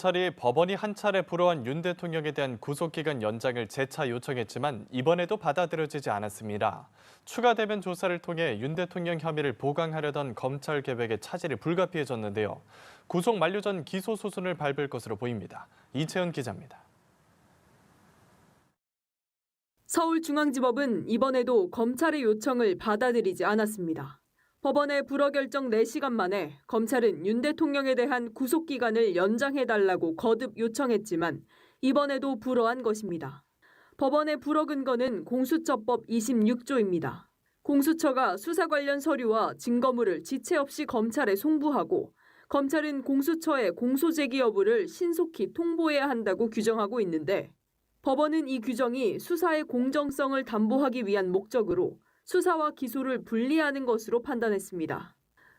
검찰이 법원이 한 차례 불허한 윤 대통령에 대한 구속기간 연장을 재차 요청했지만 이번에도 받아들여지지 않았습니다. 추가 대면 조사를 통해 윤 대통령 혐의를 보강하려던 검찰 계획의 차질이 불가피해졌는데요. 구속 만료 전 기소 소순을 밟을 것으로 보입니다. 이채연 기자입니다. 서울중앙지법은 이번에도 검찰의 요청을 받아들이지 않았습니다. 법원의 불허 결정 4시간 만에 검찰은 윤 대통령에 대한 구속기간을 연장해달라고 거듭 요청했지만 이번에도 불허한 것입니다. 법원의 불허 근거는 공수처법 26조입니다. 공수처가 수사 관련 서류와 증거물을 지체 없이 검찰에 송부하고 검찰은 공수처의 공소제기 여부를 신속히 통보해야 한다고 규정하고 있는데 법원은 이 규정이 수사의 공정성을 담보하기 위한 목적으로 수사와 기소를 분리하는 것으로 판단했습니다.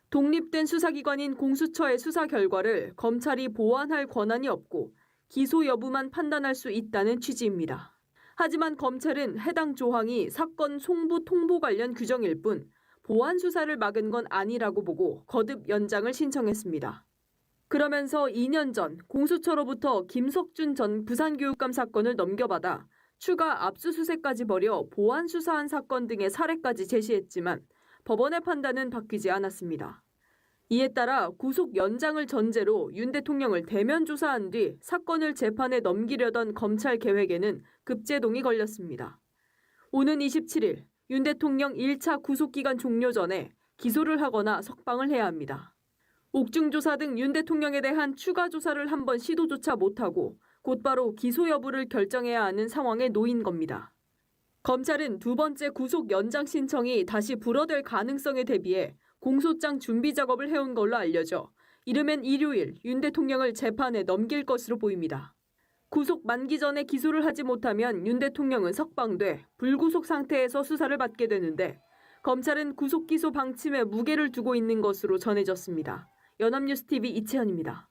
독립된 수사기관인 공수처의 수사 결과를 검찰이 보완할 권한이 없고 기소 여부만 판단할 수 있다는 취지입니다. 하지만 검찰은 해당 조항이 사건 송부 통보 관련 규정일 뿐 보완 수사를 막은 건 아니라고 보고 거듭 연장을 신청했습니다. 그러면서 2년 전 공수처로부터 김석준 전 부산교육감 사건을 넘겨받아 추가 압수수색까지 벌여 보완 수사한 사건 등의 사례까지 제시했지만 법원의 판단은 바뀌지 않았습니다. 이에 따라 구속 연장을 전제로 윤 대통령을 대면 조사한 뒤 사건을 재판에 넘기려던 검찰 계획에는 급제동이 걸렸습니다. 오는 27일 윤 대통령 1차 구속기간 종료 전에 기소를 하거나 석방을 해야 합니다. 옥중조사 등 윤 대통령에 대한 추가 조사를 한번 시도조차 못하고 곧바로 기소 여부를 결정해야 하는 상황에 놓인 겁니다. 검찰은 두 번째 구속 연장 신청이 다시 불허될 가능성에 대비해 공소장 준비 작업을 해온 걸로 알려져 이르면 일요일 윤 대통령을 재판에 넘길 것으로 보입니다. 구속 만기 전에 기소를 하지 못하면 윤 대통령은 석방돼 불구속 상태에서 수사를 받게 되는데 검찰은 구속 기소 방침에 무게를 두고 있는 것으로 전해졌습니다. 연합뉴스TV 이채연입니다.